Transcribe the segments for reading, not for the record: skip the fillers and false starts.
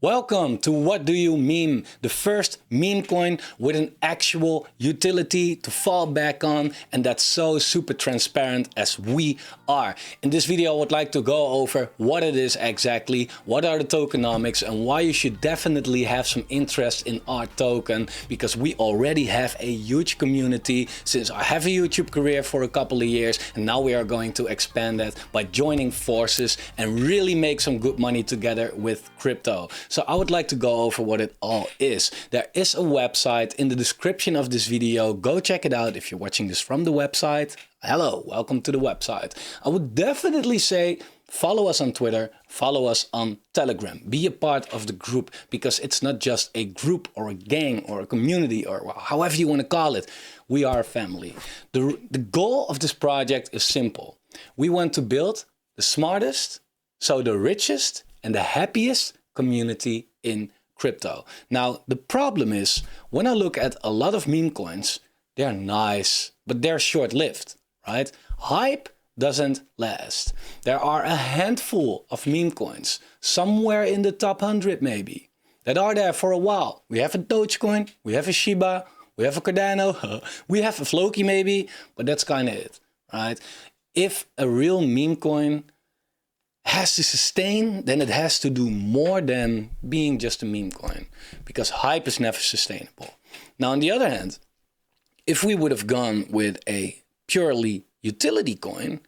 Welcome to What Do You Meme, the first meme coin with an actual utility to fall back on, and that's so super transparent as we are. In this video I would like to go over what it is exactly, what are the tokenomics, and why you should definitely have some interest in our token, because we already have a huge community since I have a YouTube career for a couple of years, and now we are going to expand that by joining forces and really make some good money together with crypto. So I would like to go over what it all is. There is a website in the description of this video. Go check it out if you're watching this from the website. Hello, welcome to the website. I would definitely say follow us on Twitter, follow us on Telegram. Be a part of the group, because it's not just a group or a gang or a community or however you want to call it. We are a family. The goal of this project is simple. We want to build the smartest, so the richest and the happiest community in crypto. Now, the problem is when I look at a lot of meme coins, they're nice, but they're short-lived, right? Hype doesn't last. There are a handful of meme coins, somewhere in the top 100 maybe, that are there for a while. We have a Dogecoin, we have a Shiba, we have a Cardano, we have a Floki maybe, but that's kind of it, right? If a real meme coin has to sustain, then it has to do more than being just a meme coin, because hype is never sustainable. Now, on the other hand, if we would have gone with a purely utility coin,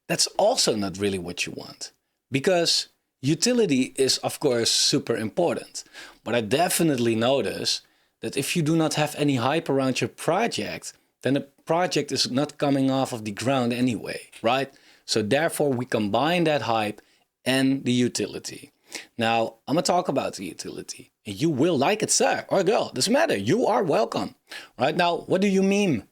that's also not really what you want, because utility is of course super important. But I definitely notice that if you do not have any hype around your project, then the project is not coming off of the ground anyway, right? So therefore we combine that hype and the utility. Now I'm gonna talk about the utility, and you will like it, sir or girl, doesn't matter, you are welcome. Right now, what do you meme?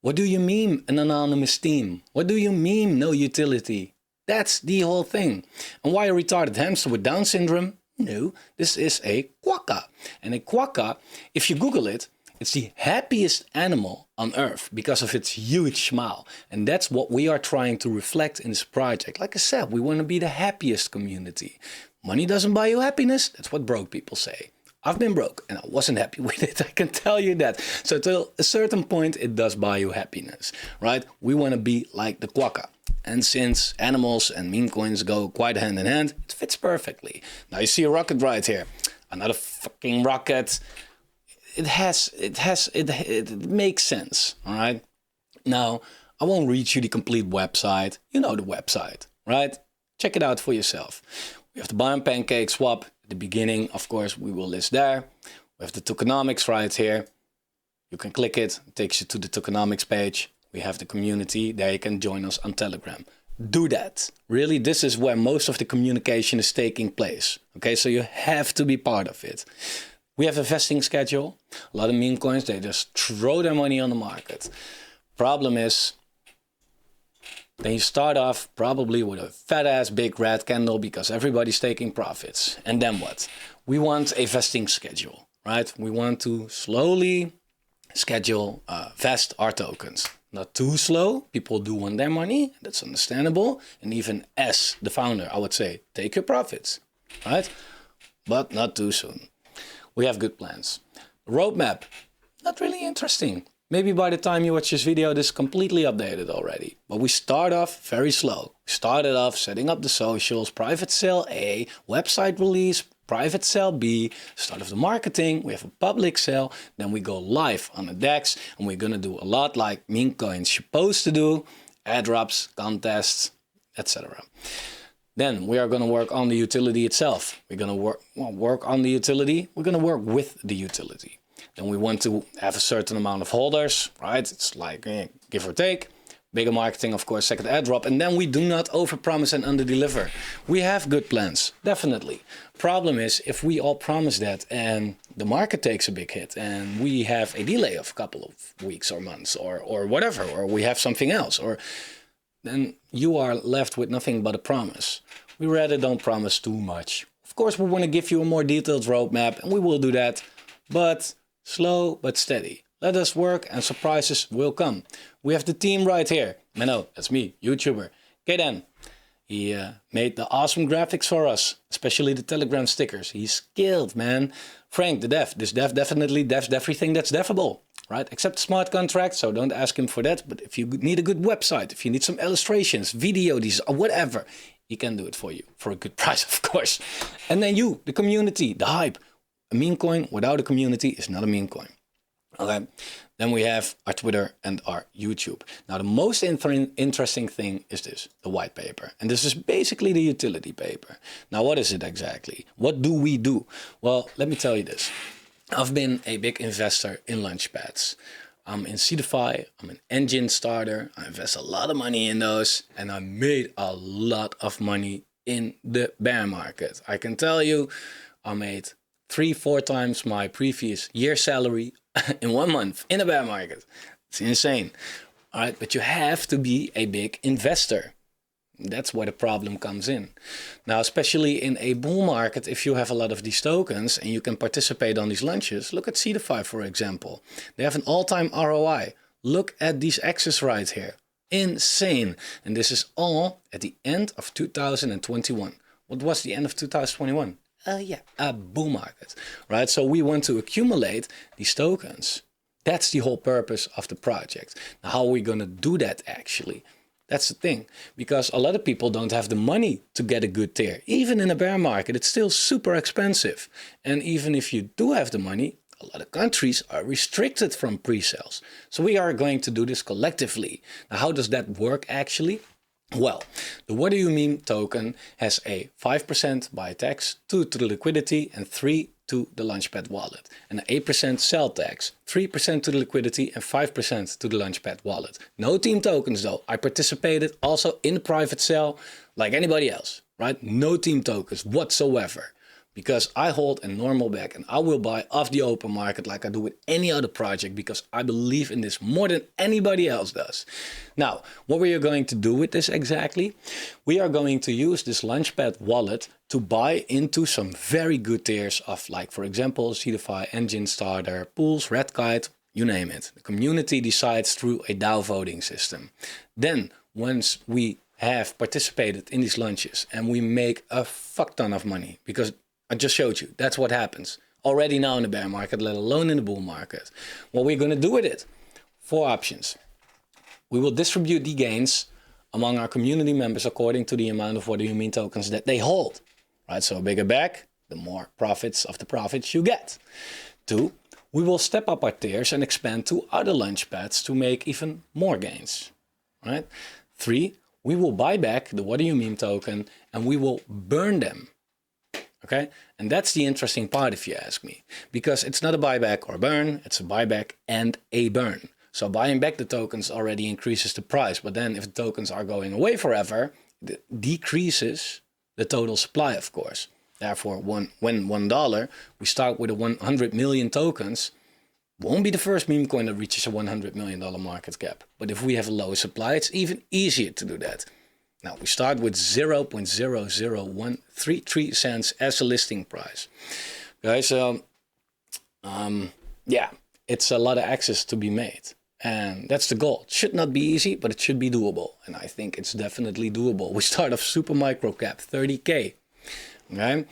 What do you meme an anonymous team? What do you meme no utility? That's the whole thing. And why a retarded hamster with Down syndrome? No, this is a quokka. And a quokka, if you Google it, it's the happiest animal on earth because of its huge smile. And that's what we are trying to reflect in this project. Like I said, we want to be the happiest community. Money doesn't buy you happiness. That's what broke people say. I've been broke and I wasn't happy with it. I can tell you that. So to a certain point, it does buy you happiness, right? We want to be like the quokka. And since animals and meme coins go quite hand in hand, it fits perfectly. Now you see a rocket right here. Another fucking rocket. It makes sense, all right? Now, I won't read you the complete website. You know the website, right? Check it out for yourself. We have the buy on Pancake swap. At the beginning, of course, we will list there. We have the tokenomics right here. You can click it. It takes you to the tokenomics page. We have the community. There you can join us on Telegram. Do that. Really, this is where most of the communication is taking place. Okay, so you have to be part of it. We have a vesting schedule. A lot of meme coins, they just throw their money on the market. Problem is, then you start off probably with a fat ass big red candle because everybody's taking profits. And then what? We want a vesting schedule, right? We want to slowly schedule, vest our tokens. Not too slow. People do want their money. That's understandable. And even as the founder, I would say, take your profits, right? But not too soon. We have good plans. Roadmap, not really interesting. Maybe by the time you watch this video, this is completely updated already. But we start off very slow. We started off setting up the socials, private sale A, website release, private sale B, start of the marketing, we have a public sale, then we go live on the DEX, and we're gonna do a lot like meme coins supposed to do, airdrops, contests, etc. Then we are going to work on the utility itself. We're going to work on the utility. We're going to work with the utility. Then we want to have a certain amount of holders, right? It's like give or take. Bigger marketing, of course, second airdrop. And then we do not overpromise and underdeliver. We have good plans, definitely. Problem is, if we all promise that and the market takes a big hit and we have a delay of a couple of weeks or months or whatever, or we have something else, or then you are left with nothing but a promise. We rather don't promise too much. Of course, we want to give you a more detailed roadmap, and we will do that, but slow but steady. Let us work and surprises will come. We have the team right here. Menno, that's me, YouTuber. Okay then, He made the awesome graphics for us, especially the Telegram stickers. He's skilled, man. Frank, the dev. This dev definitely devs everything that's devable, right? Except smart contracts, so don't ask him for that. But if you need a good website, if you need some illustrations, video, or whatever, he can do it for you for a good price, of course. And then you, the community, the hype. A meme coin without a community is not a meme coin. Okay, then we have our Twitter and our YouTube. Now, the most interesting thing is this, the white paper. And this is basically the utility paper. Now, what is it exactly? What do we do? Well, let me tell you this. I've been a big investor in Launchpads. I'm in Seedify, I'm an engine starter. I invest a lot of money in those, and I made a lot of money in the bear market. I can tell you, I made 3-4 times my previous year's salary in 1 month in a bear market. It's insane. All right, but you have to be a big investor. That's where the problem comes in. Now, especially in a bull market, if you have a lot of these tokens and you can participate on these lunches, look at Seedify, for example. They have an all-time ROI. Look at these axes right here. Insane. And this is all at the end of 2021. What was the end of 2021? Yeah, a bull market, right? So we want to accumulate these tokens. That's the whole purpose of the project. Now, how are we going to do that actually? That's the thing, because a lot of people don't have the money to get a good tier. Even in a bear market, it's still super expensive. And even if you do have the money, a lot of countries are restricted from pre-sales. So we are going to do this collectively. Now, how does that work actually? Well, the What Do You Meme token has a 5% buy tax, 2 to the liquidity and 3 to the Launchpad wallet. And an 8% sell tax, 3% to the liquidity and 5% to the Launchpad wallet. No team tokens though. I participated also in the private sale like anybody else, right? No team tokens whatsoever. Because I hold a normal bag and I will buy off the open market like I do with any other project because I believe in this more than anybody else does. Now, what we are going to do with this exactly? We are going to use this Launchpad wallet to buy into some very good tiers of, like, for example, Seedify, Engine Starter, Pools, Red Kite, you name it. The community decides through a DAO voting system. Then, once we have participated in these launches and we make a fuck ton of money, because I just showed you, that's what happens already now in the bear market, let alone in the bull market. What we're going to do with it? 4 options. We will distribute the gains among our community members according to the amount of What Do You Meme tokens that they hold. Right? So a bigger bag, the more profits of the profits you get. 2, we will step up our tiers and expand to other launchpads to make even more gains. Right? 3, we will buy back the What Do You Meme token and we will burn them. Okay, and that's the interesting part if you ask me, because it's not a buyback or a burn, it's a buyback and a burn. So buying back the tokens already increases the price, but then if the tokens are going away forever, it decreases the total supply, of course. Therefore, when $1, we start with a 100 million tokens, won't be the first meme coin that reaches a $100 million market cap. But if we have a lower supply, it's even easier to do that. Now, we start with 0.00133 cents as a listing price. Guys, yeah, it's a lot of access to be made. And that's the goal. It should not be easy, but it should be doable. And I think it's definitely doable. We start off super micro cap, 30K. Okay.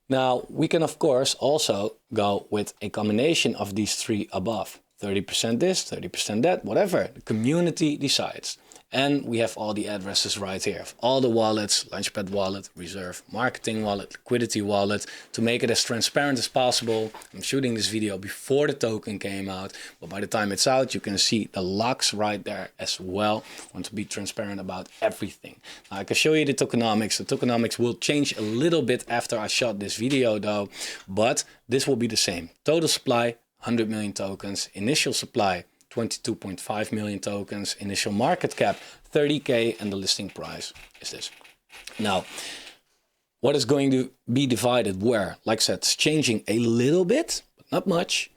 Now, we can, of course, also go with a combination of these 3 above. 30% this, 30% that, whatever. The community decides. And we have all the addresses right here of all the wallets, Launchpad wallet, Reserve, Marketing wallet, Liquidity wallet, to make it as transparent as possible. I'm shooting this video before the token came out, but by the time it's out, you can see the locks right there as well. I want to be transparent about everything. Now, I can show you the tokenomics. The tokenomics will change a little bit after I shot this video though, but this will be the same. Total supply, 100 million tokens. Initial supply, 22.5 million tokens, initial market cap 30K, and the listing price is this. Now, what is going to be divided where? Like I said, it's changing a little bit, but not much.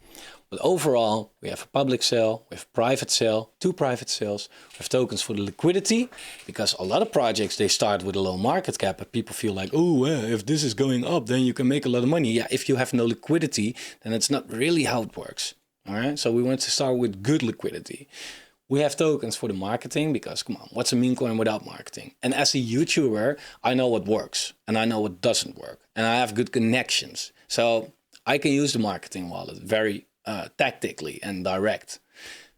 But overall, we have a public sale, we have a private sale, 2 private sales, we have tokens for the liquidity, because a lot of projects, they start with a low market cap, but people feel like, oh, if this is going up, then you can make a lot of money. Yeah, if you have no liquidity, then it's not really how it works. All right, so we want to start with good liquidity. We have tokens for the marketing because, come on, what's a meme coin without marketing? And as a YouTuber, I know what works and I know what doesn't work. And I have good connections. So I can use the marketing wallet very tactically and direct.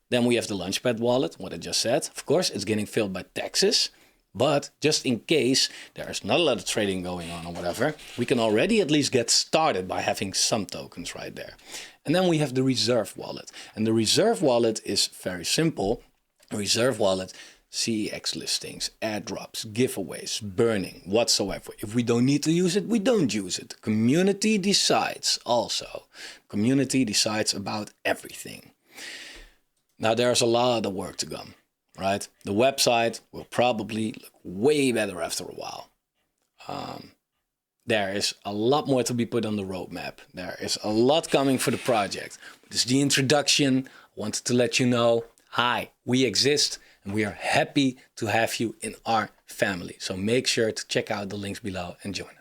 Then we have the Launchpad wallet, what I just said. Of course, it's getting filled by taxes. But just in case there's not a lot of trading going on or whatever, we can already at least get started by having some tokens right there. And then we have the reserve wallet. And the reserve wallet is very simple. A reserve wallet, CEX listings, airdrops, giveaways, burning, whatsoever. If we don't need to use it, we don't use it. Community decides also. Community decides about everything. Now there's a lot of work to come, right? The website will probably look way better after a while. There is a lot more to be put on the roadmap. There is a lot coming for the project. But this is the introduction. I wanted to let you know, hi, we exist and we are happy to have you in our family. So make sure to check out the links below and join us.